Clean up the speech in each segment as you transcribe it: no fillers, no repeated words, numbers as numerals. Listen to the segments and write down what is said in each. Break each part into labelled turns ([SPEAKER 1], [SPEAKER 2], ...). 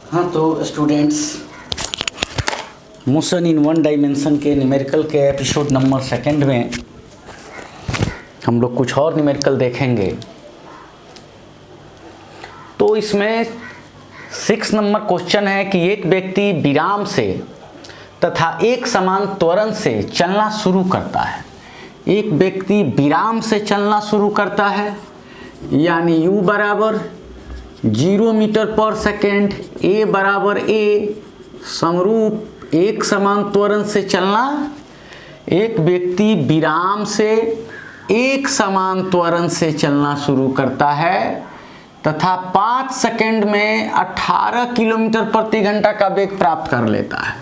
[SPEAKER 1] हाँ तो students, motion in one dimension के न्यूमेरिकल के एपिसोड नंबर 2 में हम लोग कुछ और न्यूमेरिकल देखेंगे। तो इसमें 6 नंबर क्वेश्चन है कि एक व्यक्ति विराम से तथा एक समान त्वरण से चलना शुरू करता है। एक व्यक्ति विराम से चलना शुरू करता है, यानी u बराबर 0 मीटर पर सेकेंड, a बराबर a, समरूप एक समान त्वरण से चलना। एक व्यक्ति विराम से एक समान त्वरण से चलना शुरू करता है तथा 5 सेकेंड में 18 किलोमीटर प्रति घंटा का वेग प्राप्त कर लेता है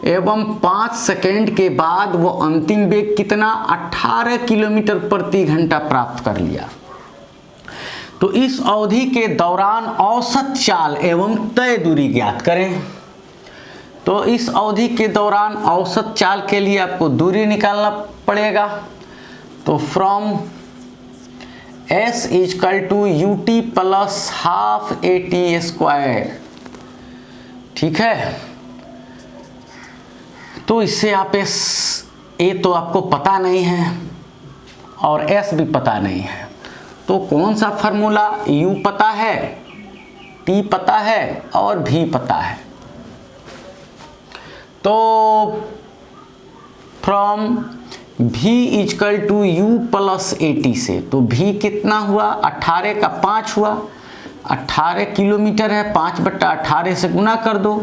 [SPEAKER 1] एवं 5 सेकेंड के बाद वो अंतिम वेग कितना 18 किलोमीटर प्रति घंटा प्राप्त कर लिया। तो इस अवधि के दौरान औसत चाल एवं तय दूरी ज्ञात करें। तो इस अवधि के दौरान औसत चाल के लिए आपको दूरी निकालना पड़ेगा। तो from s equal to ut plus half at square, ठीक है। तो इससे आप a तो आपको पता नहीं है और s भी पता नहीं है, तो कौन सा फार्मूला, u पता है, t पता है और v पता है। तो from v equal to u plus at से, तो v कितना हुआ 18 का 5 हुआ, 18 किलोमीटर है, 5/18 से गुना कर दो,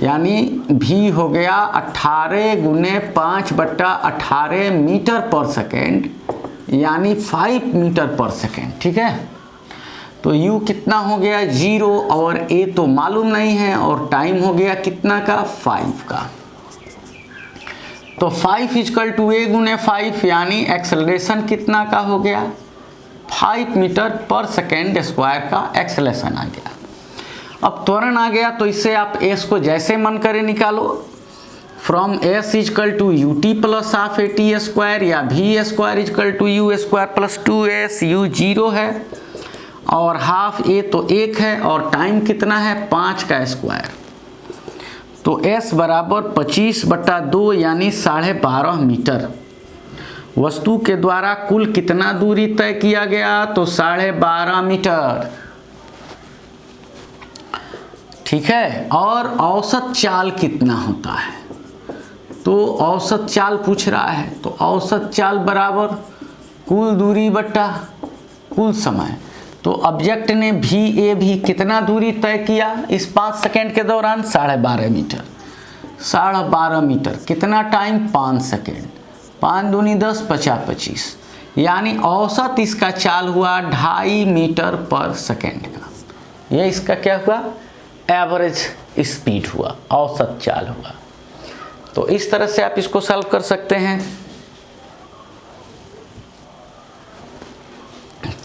[SPEAKER 1] यानी v हो गया 18 गुने 5/18 मीटर पर सेकेंड, यानी 5 मीटर पर सेकेंड, ठीक है। तो u कितना हो गया 0 और a तो मालूम नहीं है और टाइम हो गया कितना का 5 का। तो 5 इजकल टू a गुने 5, यानी एक्सेलरेशन कितना का हो गया 5 मीटर पर सेकेंड स्क्वायर का एक्सेलरेशन आ गया। अब त्वरण आ गया, तो इससे आप s को जैसे मन करे निकालो। From s equal to ut plus half at square या v square equal to u square plus 2s, u 0 है और हाफ a तो 1 है और टाइम कितना है 5 का स्क्वायर। तो s बराबर 25/2 यानी 12.5 मीटर। वस्तु के द्वारा कुल कितना दूरी तय किया गया, तो 12.5 मीटर, ठीक है। और औसत चाल कितना होता है, तो औसत चाल पूछ रहा है, तो औसत चाल बराबर कुल दूरी बट्टा कुल समय। तो ऑब्जेक्ट ने भी कितना दूरी तय किया इस 5 सेकेंड के दौरान 12.5 मीटर। 12.5 मीटर कितना टाइम 5 सेकेंड, 5 दूनी 10, 50 25, यानी औसत इसका चाल हुआ 2.5 मीटर पर सेकेंड का। यह इसका क्या हुआ, एवरेज स्पीड हुआ, औसत चाल हुआ। तो इस तरह से आप इसको सॉल्व कर सकते हैं,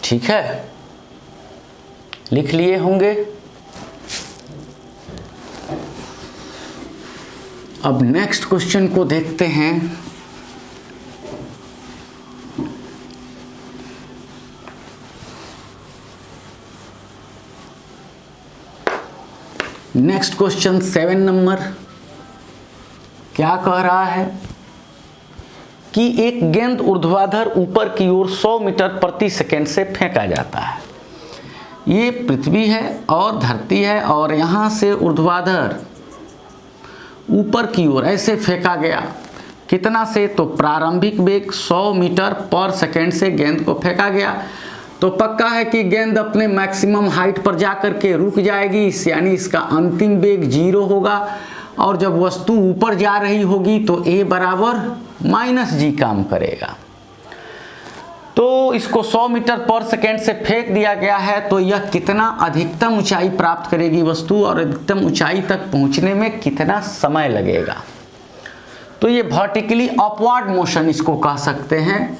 [SPEAKER 1] ठीक है। लिख लिए होंगे। अब नेक्स्ट क्वेश्चन को देखते हैं। नेक्स्ट क्वेश्चन 7 नंबर क्या कह रहा है कि एक गेंद ऊर्ध्वाधर ऊपर की ओर 100 मीटर प्रति सेकेंड से फेंका जाता है। ये पृथ्वी है और धरती है और यहाँ से ऊर्ध्वाधर ऊपर की ओर ऐसे फेंका गया, कितना से, तो प्रारंभिक वेग 100 मीटर पर सेकेंड से गेंद को फेंका गया। तो पक्का है कि गेंद अपने मैक्सिमम हाइट पर जाकर के रुक जाएगी, यानी इसका अंतिम वेग 0 होगा और जब वस्तु ऊपर जा रही होगी तो a बराबर -g काम करेगा। तो इसको 100 मीटर पर सेकेंड से फेंक दिया गया है, तो यह कितना अधिकतम ऊंचाई प्राप्त करेगी वस्तु और अधिकतम ऊंचाई तक पहुंचने में कितना समय लगेगा। तो ये वर्टिकली अपवर्ड मोशन इसको कह सकते हैं,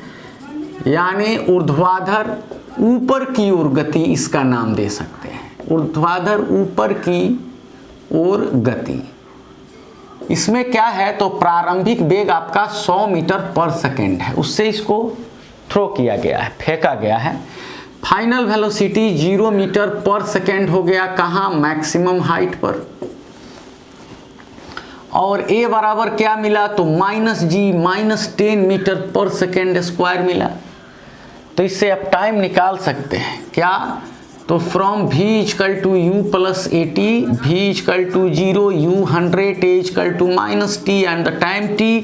[SPEAKER 1] यानी ऊर्ध्वाधर ऊपर की ओर गति इसका नाम दे सकते हैं। ऊर्ध्वाधर ऊपर की ओर गति, इसमें क्या है, तो प्रारंभिक वेग आपका 100 मीटर पर सेकेंड है, उससे इसको थ्रो किया गया है, फेंका गया है। फाइनल वेलोसिटी 0 मीटर पर सेकेंड हो गया कहाँ, मैक्सिमम हाइट पर। और a बराबर क्या मिला, तो -g -10 मीटर पर सेकेंड स्क्वायर मिला। तो इससे आप टाइम निकाल सकते हैं क्या, तो from v equal to u प्लस 80, v equal to 0, u 100, a equal to -t and the time t,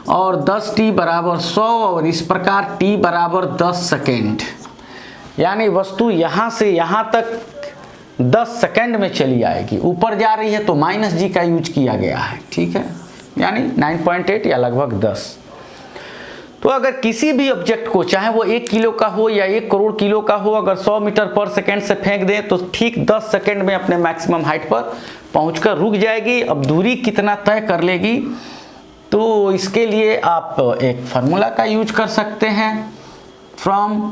[SPEAKER 1] और 10t बराबर 100, और इस प्रकार t बराबर 10 सेकेंड। यानी वस्तु यहाँ से यहाँ तक 10 सेकेंड में चली आएगी। ऊपर जा रही है तो -g का यूज किया गया है, ठीक है, यानी 9.8 या लगभग 10। तो अगर किसी भी ऑब्जेक्ट को, चाहे वो 1 किलो का हो या 1 करोड़ किलो का हो, अगर 100 मीटर पर सेकेंड से फेंक दें तो ठीक 10 सेकेंड में अपने मैक्सिमम हाइट पर पहुंचकर रुक जाएगी। अब दूरी कितना तय कर लेगी, तो इसके लिए आप एक फार्मूला का यूज कर सकते हैं, फ्रॉम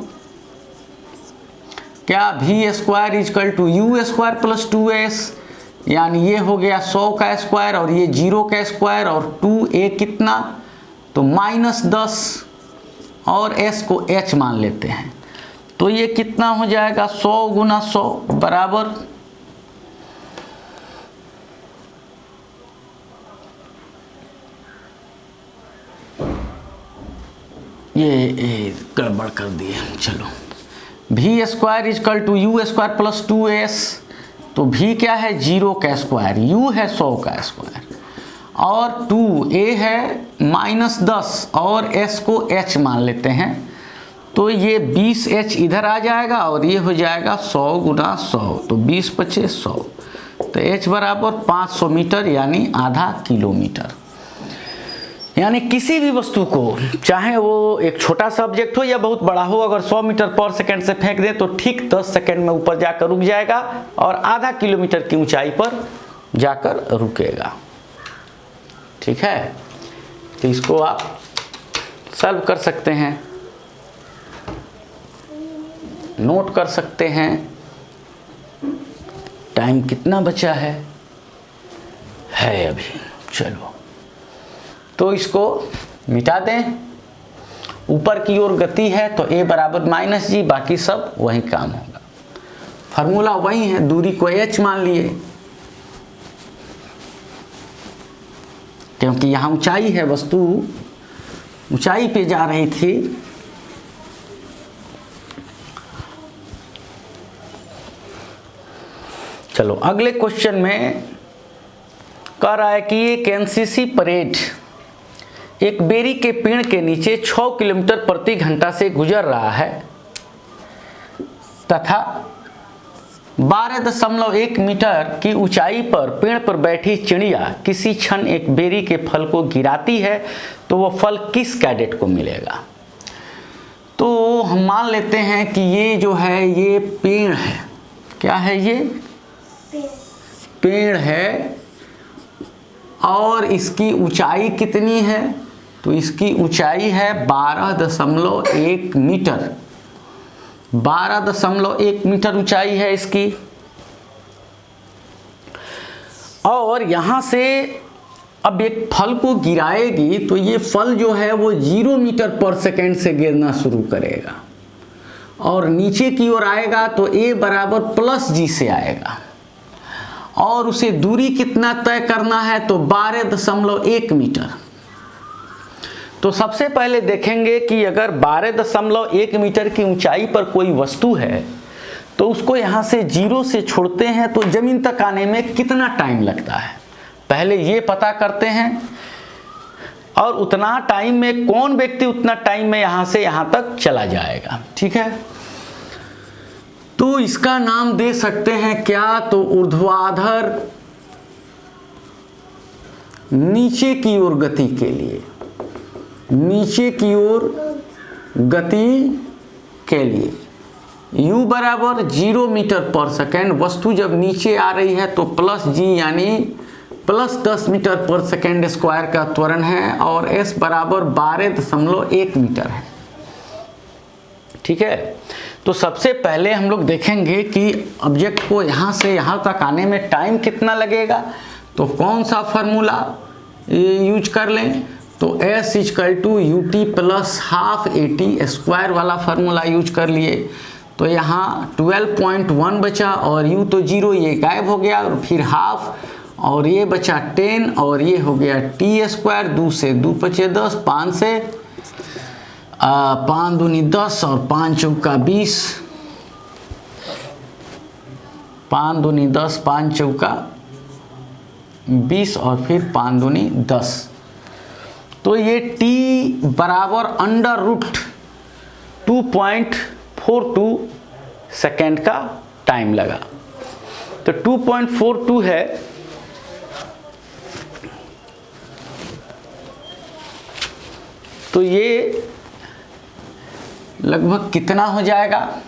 [SPEAKER 1] क्या, v square equal to u square plus 2s, यानी ये हो गया 100 का स्क्वायर और ये 0 का स्क्वायर, और 2a कितना, तो -10, और s को h मान लेते हैं। तो ये कितना हो जाएगा, 100 गुना 100 बराबर ये गड़बड़ कर दिए, चलो। v square equal to u square plus 2s, तो v क्या है, 0 का स्क्वायर, u है 100 का स्क्वायर, और 2a है -10, और s को h मान लेते हैं। तो ये 20h इधर आ जाएगा और ये हो जाएगा 100 गुना 100, तो 20 × 5 = 100, तो h बराबर 500 मीटर यानी आधा किलोमीटर। यानी किसी भी वस्तु को, चाहे वो एक छोटा सा ऑब्जेक्ट हो या बहुत बड़ा हो, अगर 100 मीटर पर सेकेंड से फेंक दें तो ठीक 10 सेकेंड में ऊपर जाकर रुक जाएगा और आधा किलोमीटर की ऊंचाई पर जाकर रुकेगा, ठीक है। तो इसको आप सॉल्व कर सकते हैं, नोट कर सकते हैं। टाइम कितना बचा है अभी, चलो तो इसको मिटा दें। ऊपर की ओर गति है तो a बराबर -g, बाकी सब वही काम होगा, फार्मूला वही है, दूरी को h मान लिए क्योंकि यहाँ ऊंचाई है, वस्तु ऊंचाई पे जा रही थी। चलो अगले क्वेश्चन में कह रहा है कि एक एनसीसी परेड एक बेरी के पेड़ के नीचे 6 किलोमीटर प्रति घंटा से गुजर रहा है तथा 12.1 मीटर की ऊंचाई पर पेड़ पर बैठी चिड़िया किसी क्षण एक बेरी के फल को गिराती है, तो वह फल किस कैडेट को मिलेगा। तो हम मान लेते हैं कि ये जो है ये पेड़ है, क्या है ये पेड़ है, और इसकी ऊंचाई कितनी है, तो इसकी ऊंचाई है 12.1 मीटर, 12.1 मीटर ऊंचाई है इसकी। और यहाँ से अब एक फल को गिराएगी तो ये फल जो है वो 0 मीटर पर सेकेंड से गिरना शुरू करेगा और नीचे की ओर आएगा तो a बराबर +g से आएगा, और उसे दूरी कितना तय करना है, तो 12.1 मीटर। तो सबसे पहले देखेंगे कि अगर 12.1 मीटर की ऊंचाई पर कोई वस्तु है तो उसको यहाँ से 0 से छोड़ते हैं तो जमीन तक आने में कितना टाइम लगता है, पहले ये पता करते हैं। और उतना टाइम में कौन व्यक्ति उतना टाइम में यहाँ से यहाँ तक चला जाएगा, ठीक है। तो इसका नाम दे सकते हैं क्या, तो ऊर्ध्वाधर नीचे की ओर गति के लिए, नीचे की ओर गति के लिए u बराबर 0 मीटर पर सेकेंड, वस्तु जब नीचे आ रही है तो +g यानी +10 मीटर पर सेकेंड स्क्वायर का त्वरण है, और s बराबर 12.1 मीटर है, ठीक है। तो सबसे पहले हम लोग देखेंगे कि ऑब्जेक्ट को यहाँ से यहाँ तक आने में टाइम कितना लगेगा, तो कौन सा फार्मूला यूज कर लें, तो s = ut + ½ at² वाला फार्मूला यूज कर लिए। तो यहाँ 12.1 बचा और u तो 0, ये गायब हो गया, और फिर हाफ, और ये बचा 10, और ये हो गया टी स्क्वायर। 2 से 2 पचे 10, 5 से 5 दूनी 10 और 5 चौका 20, 5 दूनी 10, 5 चौका 20 और फिर 5 दूनी 10। तो ये t बराबर अंडर रूट 2.42 सेकेंड का टाइम लगा। तो 2.42 है, तो ये लगभग कितना हो जाएगा।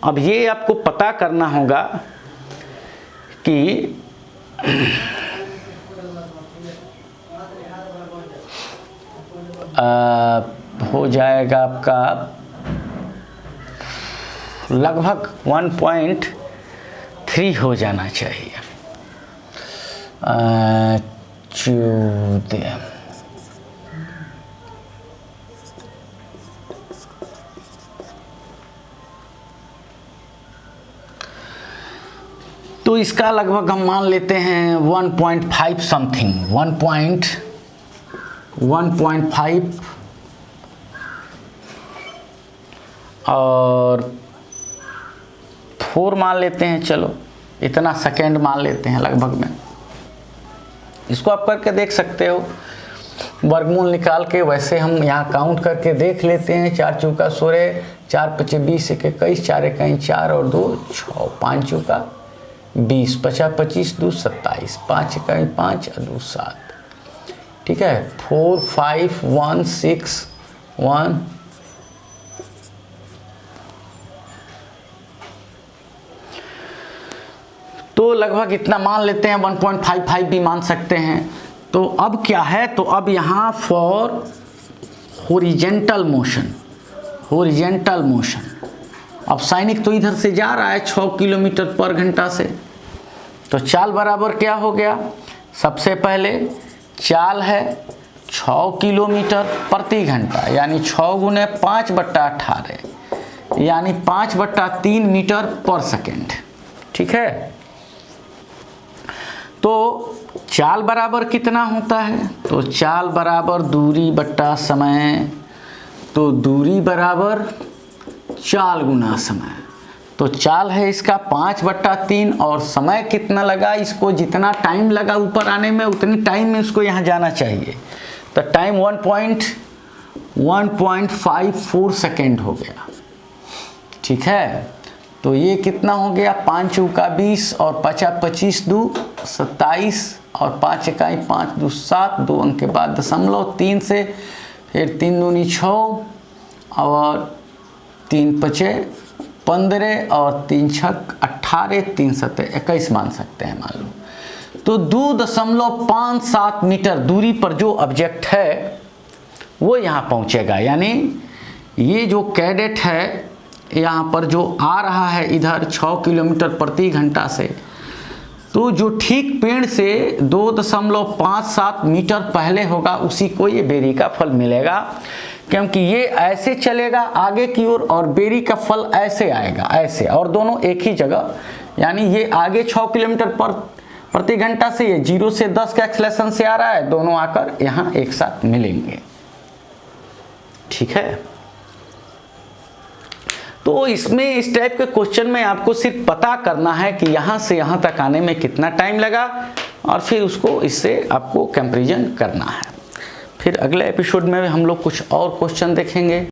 [SPEAKER 1] अब ये आपको पता करना होगा कि हो जाएगा आपका लगभग 1.3 हो जाना चाहिए। तो इसका लगभग हम मान लेते हैं 1.5 समथिंग, 1.5 और 4 मान लेते हैं। चलो इतना सेकेंड मान लेते हैं लगभग में। इसको आप करके देख सकते हो, वर्गमूल निकाल के। वैसे हम यहाँ काउंट करके देख लेते हैं। 4 चौका 16, 4 पचे 20, 1 21, 4 इकाई 4 और 2 6, 5 चौका 20, 50 25 2 27, 5 इकाई 5 और 2 7। ठीक है, 4 5 1 6 1 तो लगभग इतना मान लेते हैं। 1.55 भी मान सकते हैं। तो अब क्या है, तो अब यहाँ फॉर हॉरिजेंटल मोशन, अब सैनिक तो इधर से जा रहा है 6 किलोमीटर पर घंटा से। तो चाल बराबर क्या हो गया, सबसे पहले चाल है 6 किलोमीटर प्रति घंटा, यानी 6 गुने 5/18 यानी 5/3 मीटर पर सेकेंड। ठीक है, तो चाल बराबर कितना होता है, तो चाल बराबर दूरी बट्टा समय, तो दूरी बराबर चाल गुना समय। तो चाल है इसका 5/3 और समय कितना लगा, इसको जितना टाइम लगा ऊपर आने में उतनी टाइम में उसको यहाँ जाना चाहिए। तो टाइम 1.54 सेकेंड हो गया। ठीक है, तो ये कितना हो गया, 5 चौका 20 और 5 25 2 27 और 5 इकाई 5 2 7, 2 अंक के बाद दशमलव 3 से फिर 3 दूनी 6 और 3 पचे 15 और 3 छक 18, 3 सत्ते 21 मान सकते हैं मान लो। तो 2.57 मीटर दूरी पर जो ऑब्जेक्ट है वो यहाँ पहुँचेगा। यानी ये जो कैडेट है यहाँ पर जो आ रहा है इधर 6 किलोमीटर प्रति घंटा से, तो जो ठीक पेड़ से 2.57 मीटर पहले होगा उसी को ये बेरी का फल मिलेगा, क्योंकि ये ऐसे चलेगा आगे की ओर और बेरी का फल ऐसे आएगा, ऐसे, और दोनों एक ही जगह। यानी ये आगे 6 किलोमीटर प्रति घंटा से, ये 0 से 10 के एक्सेलेरेशन से आ रहा है, दोनों आकर यहाँ एक साथ मिलेंगे। ठीक है, तो इसमें इस टाइप के क्वेश्चन में आपको सिर्फ पता करना है कि यहाँ से यहाँ तक आने में कितना टाइम लगा, और फिर उसको इससे आपको कंपैरिजन करना है। फिर अगले एपिसोड में हम लोग कुछ और क्वेश्चन देखेंगे।